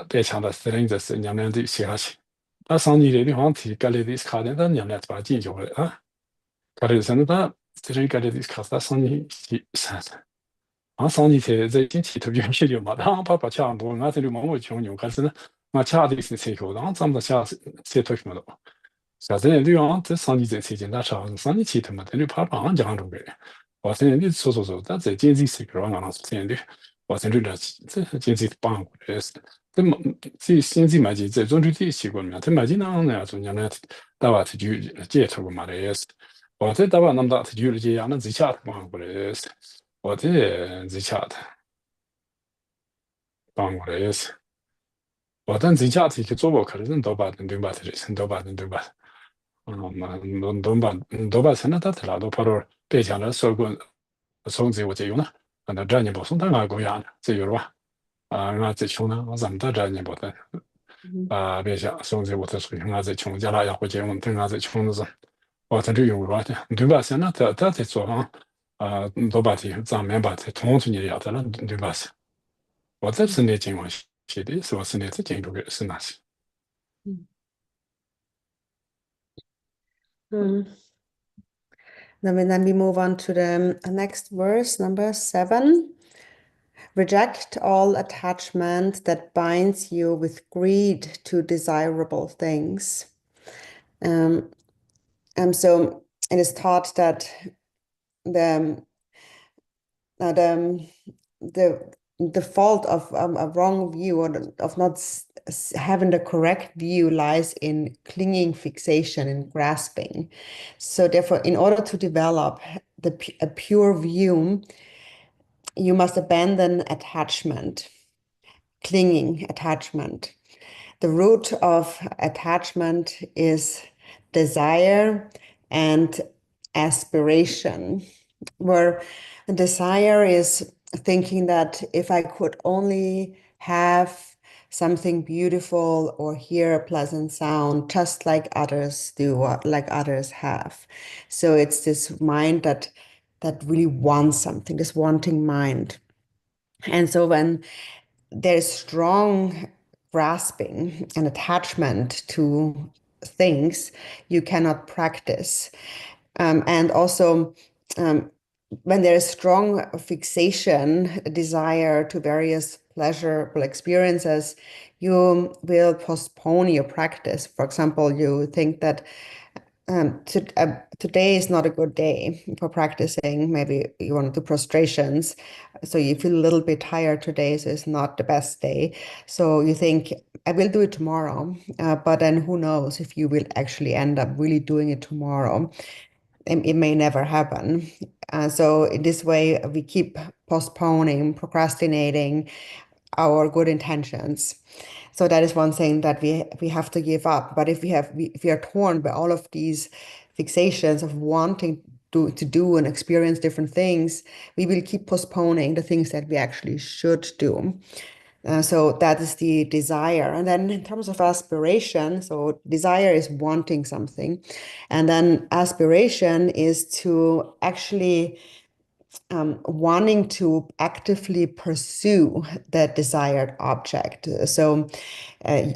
别抢的，人这是咱们的写下去。他上你的地方提隔离的卡的，咱们把进去了啊。开始想他人隔离的卡，他上你三。 上你在经济特别需要嘛，他把抢多，俺这里忙我穷牛，可是呢，俺抢的是谁口，然后咱们抢谁头什么的，现在你让这上你在最近那啥，上你去他妈的你怕帮讲中国人，我现在你说，但在经济这个让俺现在我现在这经济帮过来是，这经济买进在中国的习惯嘛，这买进那样中间呢，大把他就接触过嘛的也是，我这大把那么大他就这样，那自下帮过来是。 我这自洽的，帮过来也是。我等自洽提去做过，可能都把人都把这人都把人都把，嘛都把成了他的啦，都跑到北疆了，说过送这我这有呢，那这年不送他外国样的，这有了吧？俺这穷呢，我咱们到这年不得，别想送这我这水平，俺这穷，将来要回结婚，等俺这穷的时候，我这就有了的，对吧？现在他在做啊。 都把这咱们把这通出你要的了，对吧？是，我这是那情况写的是我是那这进度的是哪些Then we move on to the next verse, number 7. Reject all attachment that binds you with greed to desirable things. So it is taught that the fault of a wrong view or of not having the correct view lies in clinging, fixation, and grasping. So therefore, in order to develop a pure view, you must abandon attachment, clinging attachment. The root of attachment is desire and aspiration, where desire is thinking that if I could only have something beautiful or hear a pleasant sound just like others do, or like others have. So it's this mind that really wants something, this wanting mind. And so when there's strong grasping and attachment to things, you cannot practice. And also, when there is strong fixation, desire to various pleasurable experiences, you will postpone your practice. For example, you think that today is not a good day for practicing. Maybe you want to do prostrations, so you feel a little bit tired today, so it's not the best day. So you think, I will do it tomorrow. But then who knows if you will actually end up really doing it tomorrow. It may never happen. So in this way, we keep postponing, procrastinating our good intentions. So that is one thing that we have to give up. But if we are torn by all of these fixations of wanting to do and experience different things, we will keep postponing the things that we actually should do. So that is the desire. And then in terms of aspiration, so desire is wanting something. And then aspiration is to actually wanting to actively pursue that desired object. So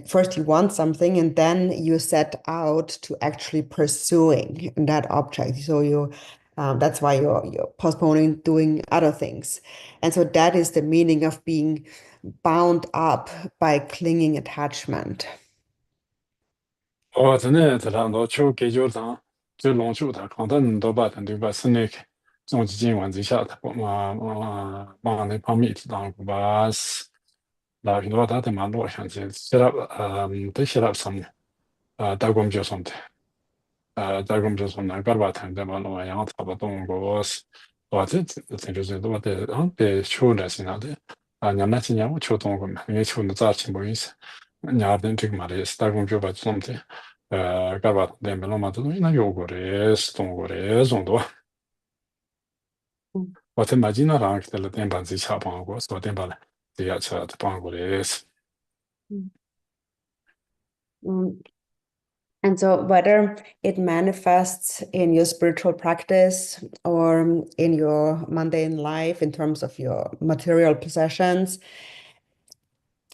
first you want something, and then you set out to actually pursuing that object. So that's why you're postponing doing other things. And so that is the meaning of being bound up by clinging attachment. 真的，这两道球给球上，就龙球他抗等多把，对吧？是那个中基金完之下，他那方面当个把是，那很多他他蛮多像这写了都写了什么打工就什么的，打工就什么那个把他的嘛，那样差不多个是，这就是多的，别球的是那的，你们那今年我球动过嘛，因为球的早起没意思，你要等这个嘛的，是打工就把什么的。Garland 내면 아마도 이나 요거래 스톤거래 정도 어떤 마지나랑 그때 템반지 차방하고 또 템발 대야차 방거래 And so whether it manifests in your spiritual practice or in your mundane life in terms of your material possessions,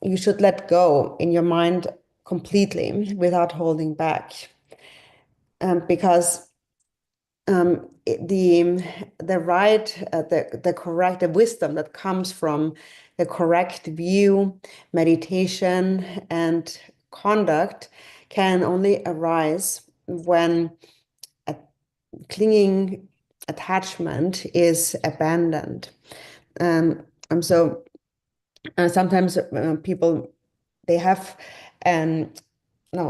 you should let go in your mind completely without holding back. Because the right, the correct, the wisdom that comes from the correct view, meditation, and conduct can only arise when a clinging attachment is abandoned. So sometimes people, they have no,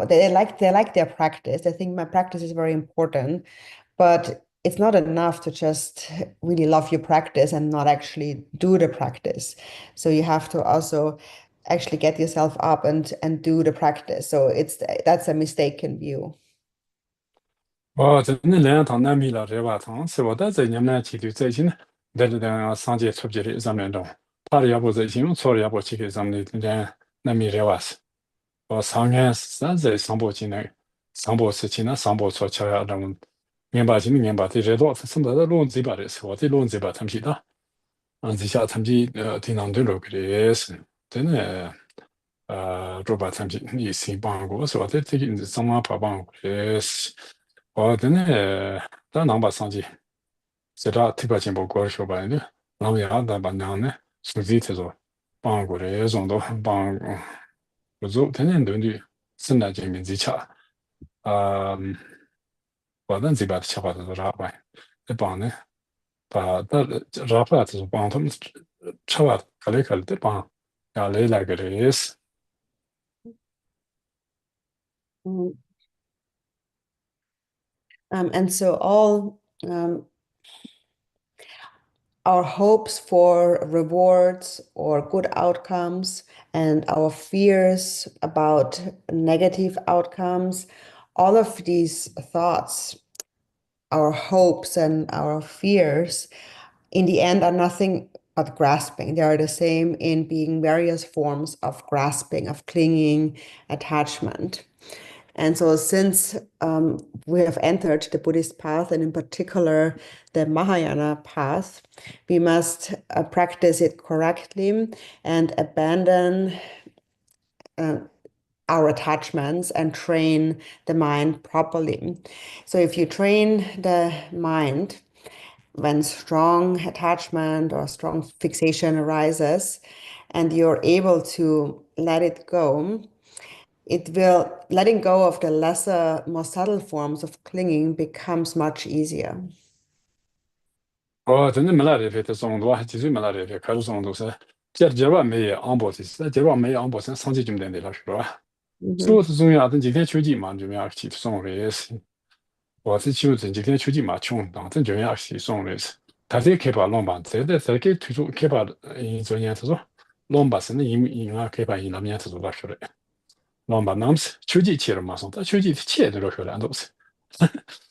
they like their practice. They think my practice is very important, but it's not enough to just really love your practice and not actually do the practice. So you have to also actually get yourself up and do the practice. So that's a mistaken view. 真的两趟难米了这把趟是我的在你们去的在一起呢，在这点上节出节的上面中，他的要不在一起，错的要不去给咱们的这难米这把是，上岸是在上坡进来，上坡是进来上坡错桥下中，明白进的明白的这多，什么的龙这把的是我的龙这把他们去的，这下他们去听他们的路的是真的。做把产品也是帮过，是吧？这个是怎么帮过的？是，真的，但能把上去，是他特别进步过说吧的，然后也让他把娘呢，手机他说帮过的，种都帮，不做，天天都的，生产见面之下，反正这边的吃法都是啥吧？这帮呢，把啥法就是帮他们吃法，可来的帮，要来个的是。Mm. And so all our hopes for rewards or good outcomes and our fears about negative outcomes, all of these thoughts, our hopes and our fears, in the end are nothing but grasping. They are the same in being various forms of grasping, of clinging, attachment. And so, since we have entered the Buddhist path, and in particular the Mahayana path, we must practice it correctly and abandon our attachments and train the mind properly. So, if you train the mind when strong attachment or strong fixation arises, and you're able to let it go, letting go of the lesser, more subtle forms of clinging becomes much easier.真的没来的费，这种多还几岁没来的费，开始种都是这把没安保的，这把没安保，先上去就点的了，是吧？所以是重要，等几天秋季嘛，就要去送的是，我是就这几天秋季嘛，穷，当真就要去送的是，他这开发老板，这给推出开发昨年他说，老板是那因啊开发那边他说了说的，老板那么是秋季去了嘛，送，他秋季去的了说的都是。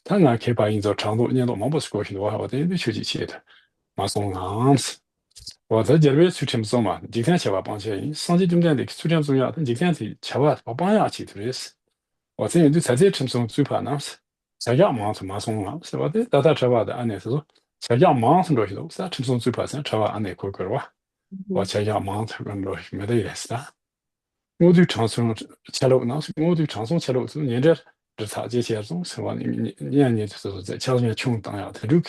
他那开发营造长度，年度毛不是过去的话，我等于秋季去的，马送上次。我在这边出这么早嘛，几天去吧，帮起，上级重点的出点重要，等几天去吃吧，把帮下去的是。我这人就在这成送最怕那是，在家忙是马送啊，是吧？的，大吃吧的，安内是说，在家忙是多些多，是成送最怕是吃吧安内可吧，我在家忙才跟多没得意思的。我对长松吃了，那是我对长松吃了，是人家只差这些种是吧？你就是在家里面穷当呀，他就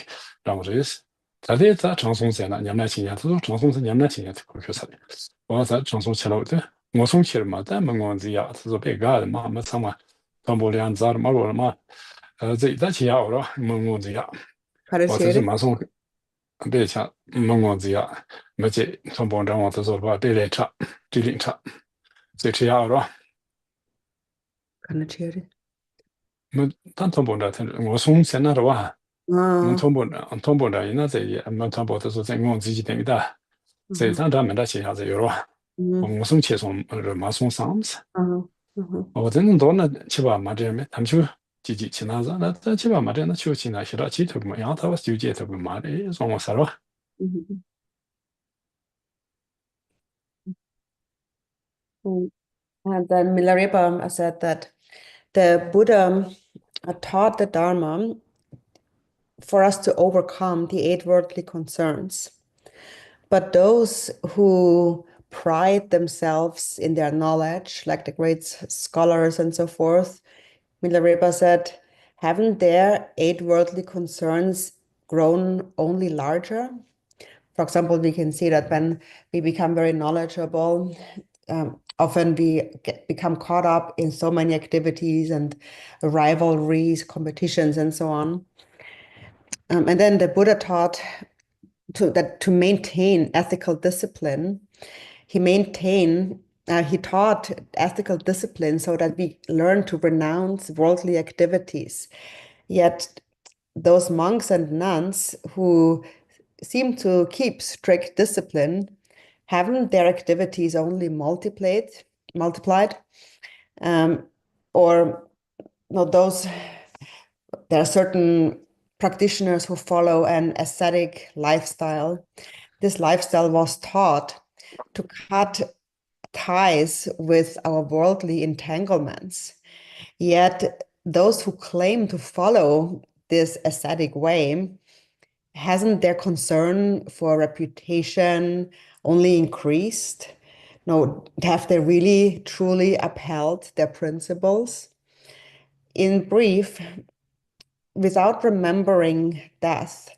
让我这也是。他这在长松山呢，年来青年，他说长松是年来青年才可以吃的。我在长松吃了的，我送去了嘛，但没我这样，他说别干了嘛，没什么，传播量咋的嘛了嘛，这一大起要了，没我这样，我这是马上别抢，没我这样，没这传播量我这说吧，别来吃，这零吃。这吃药了，可能吃的。没，他通报的，我送现在的话，我通报的，那这也没通报的说在我自己等于的，这张他们的写下这有了，我送去送，马送上次，我真正到那七八嘛这没，他们就几其他人，那七八嘛这那就其他些了，几头嘛，然后他就接头嘛的，让我啥了。And then Milarepa said that the Buddha taught the Dharma for us to overcome the eight worldly concerns. But those who pride themselves in their knowledge, like the great scholars and so forth, Milarepa said, haven't their eight worldly concerns grown only larger? For example, we can see that when we become very knowledgeable, often we become caught up in so many activities and rivalries, competitions, and so on. And then the Buddha taught to maintain ethical discipline. He taught ethical discipline so that we learn to renounce worldly activities. Yet those monks and nuns who seem to keep strict discipline, haven't their activities only multiplied? Or no, there are certain practitioners who follow an ascetic lifestyle. This lifestyle was taught to cut ties with our worldly entanglements. Yet those who claim to follow this ascetic way, hasn't their concern for reputation only increased? No, have they really truly upheld their principles? In brief, without remembering death,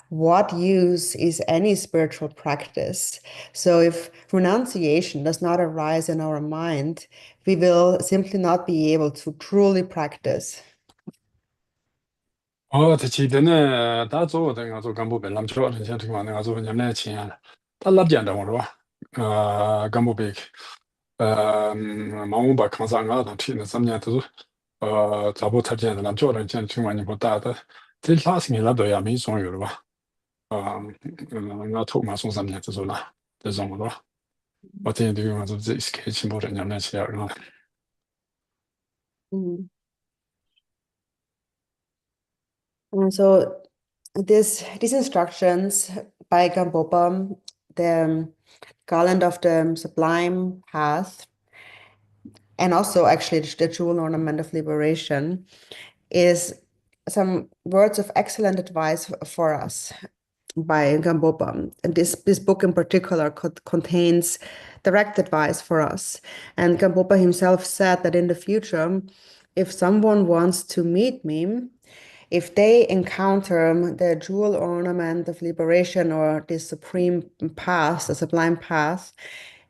what use is any spiritual practice? So if renunciation does not arise in our mind, we will simply not be able to truly practice. 他记得呢，他做的做干部被他们说，像这个那个做你们来钱了，他那边的我说，干部被，忙我把康萨啊，他听了3年，他说，找不特见的人做人见情况你不大的，这他是你那都也没送有了吧？那头嘛送3年这种了，这种了吧？我这对嘛，这是开心不人家那些人了。Mm. And so these instructions by Gampopa, the Garland of the Sublime Path, and also actually the Jewel Ornament of Liberation, is some words of excellent advice for us by Gampopa. And this book in particular contains direct advice for us. And Gampopa himself said that in the future, if someone wants to meet me, if they encounter the jewel ornament of liberation or this supreme path, the sublime path,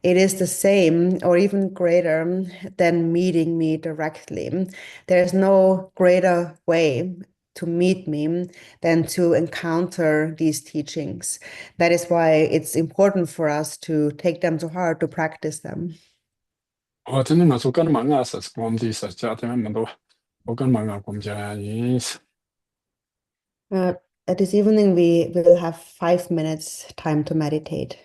it is the same or even greater than meeting me directly. There is no greater way to meet me than to encounter these teachings. That is why it's important for us to take them to heart, to practice them. 真的嘛，做干嘛啊？是我们的是家庭们都，我干嘛啊？我们家也是。At this evening, we will have 5 minutes time to meditate.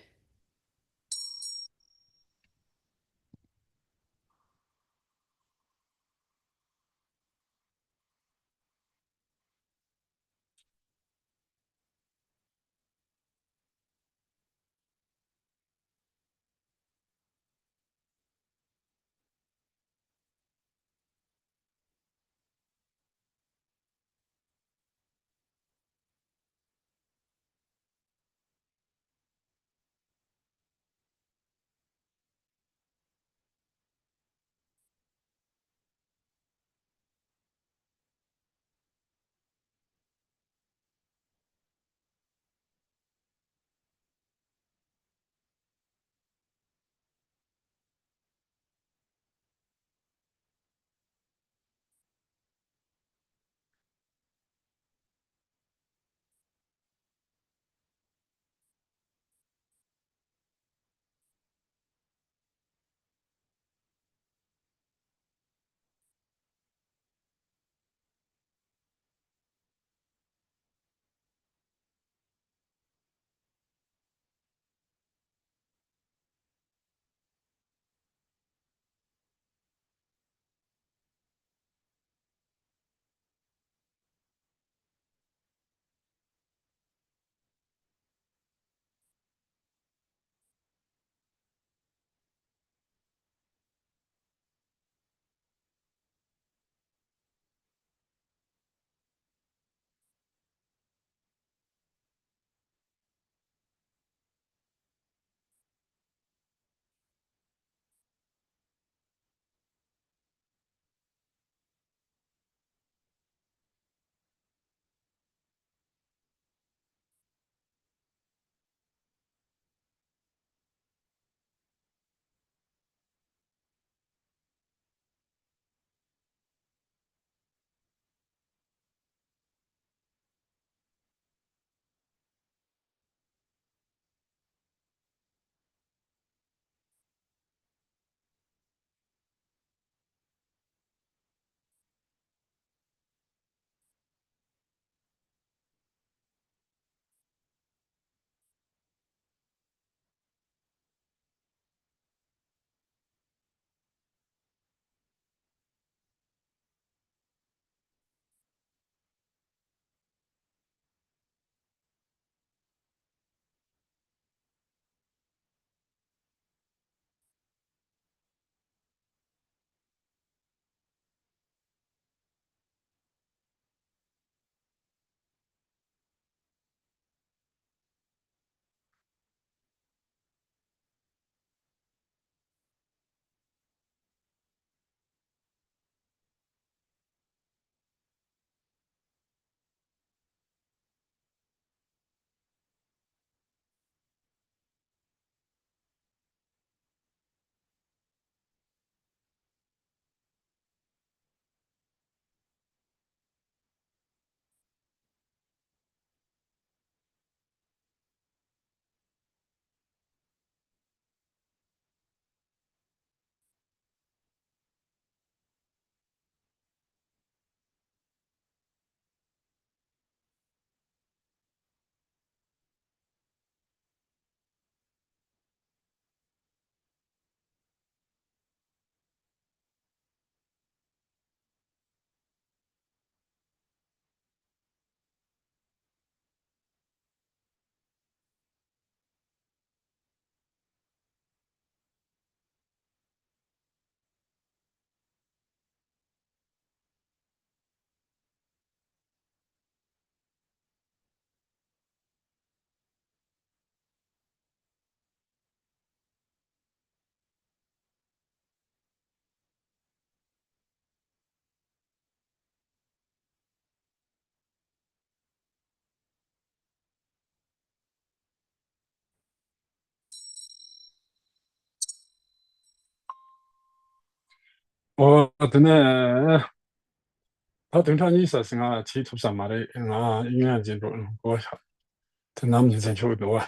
드네. 다 등산이 있었으나 지톱산 말에 인간진로 뭐 남는 생초도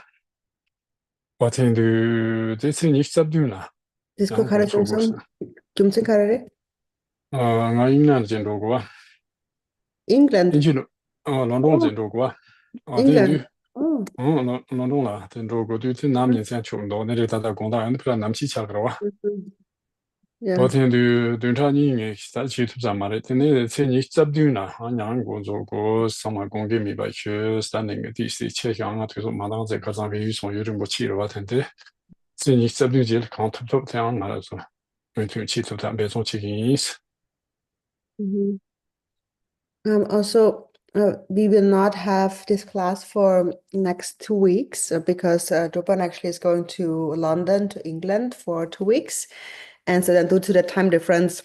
와tendu 제스니 sabduna Disco 양고 kara 초고스 Kimchi karare? nga 인간진로고 England. 인지로 런던진로고 England. 된두 Oh. 런던라 된로고 뒤에 남는 생초도 내려다다 공다는 그런 남시 차그러와 Yeah. 와tendu 등산이 있어 지톱산 말에 되네 제니 sabduna 양고 저고 정말 공개미 바치 스탠딩 디스 체향아 계속 마당제 가장 위성 요즘 뭐 치러 왔는데 제니 sabduna 컨트롤 대한 말아서 그 치톱산 배송 책임이 Mhm. Also, we will not have this class for next 2 weeks because Dupan actually is going to London, to England for 2 weeks. And so then due to the time difference,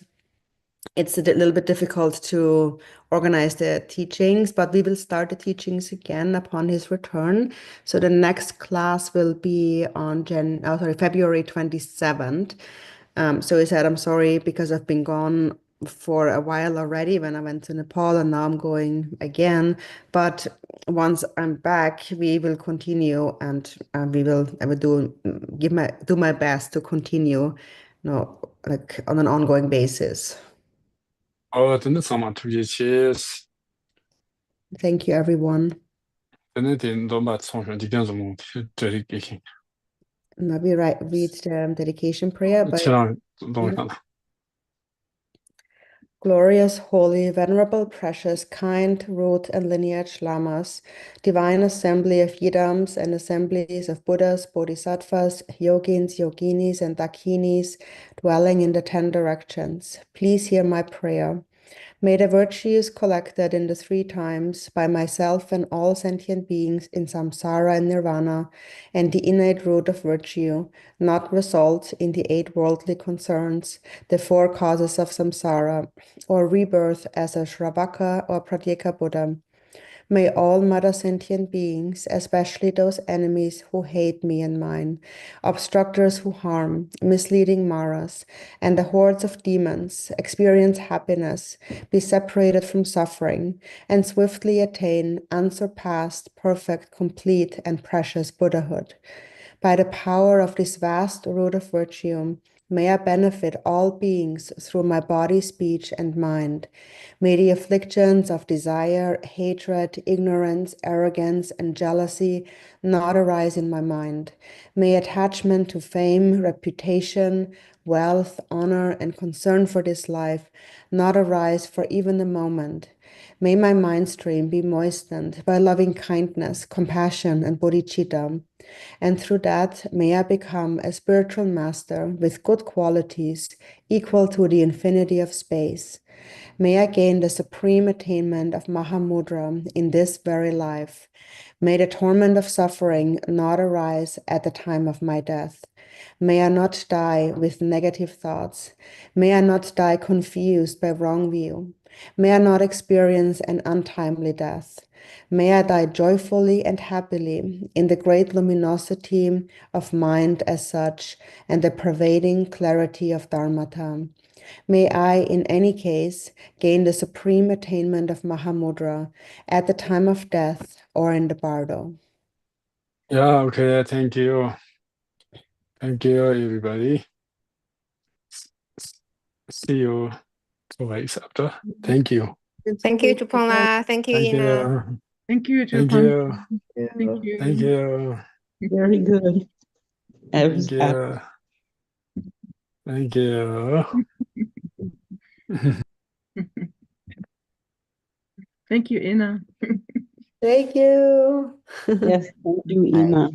it's a little bit difficult to organize the teachings, but we will start the teachings again upon his return. So the next class will be on February 27th. So he said, I'm sorry because I've been gone for a while already when I went to Nepal and now I'm going again. But once I'm back, we will continue and I will do my best to continue, like on an ongoing basis.真的上嘛突击去， Thank you, everyone. 真的点都把从上几点钟这里给， Now we read the dedication prayer by 其他东西了。 Glorious, holy, venerable, precious, kind, root, and lineage lamas, divine assembly of yidams and assemblies of Buddhas, Bodhisattvas, yogins, yoginis, and dakinis dwelling in the 10 directions. Please hear my prayer. May the virtues collected in the 3 times by myself and all sentient beings in samsara and nirvana and the innate root of virtue not result in the 8 worldly concerns, the 4 causes of samsara, or rebirth as a Shravaka or Pratyeka Buddha. May all mother sentient beings, especially those enemies who hate me and mine, obstructors who harm, misleading Maras, and the hordes of demons, experience happiness, be separated from suffering, and swiftly attain unsurpassed, perfect, complete, and precious Buddhahood. By the power of this vast root of virtue, may I benefit all beings through my body, speech, and mind. May the afflictions of desire, hatred, ignorance, arrogance, and jealousy not arise in my mind. May attachment to fame, reputation, wealth, honor, and concern for this life not arise for even a moment. May my mind stream be moistened by loving kindness, compassion, and bodhicitta. And through that, may I become a spiritual master with good qualities equal to the infinity of space. May I gain the supreme attainment of Mahamudra in this very life. May the torment of suffering not arise at the time of my death. May I not die with negative thoughts. May I not die confused by wrong view. May I not experience an untimely death. May I die joyfully and happily in the great luminosity of mind as such and the pervading clarity of Dharmata. May I, in any case, gain the supreme attainment of Mahamudra at the time of death or in the bardo. Yeah, okay, thank you. Thank you, everybody. See you 2 weeks after. Thank you. Thank you, Chupola. Thank you, Thank Ina. you. Thank you, Thank Japan. you. Thank you. Thank you. Very good. I was Thank happy. you. Thank you. Thank you, Ina. Thank you. Yes, thank you, Ina.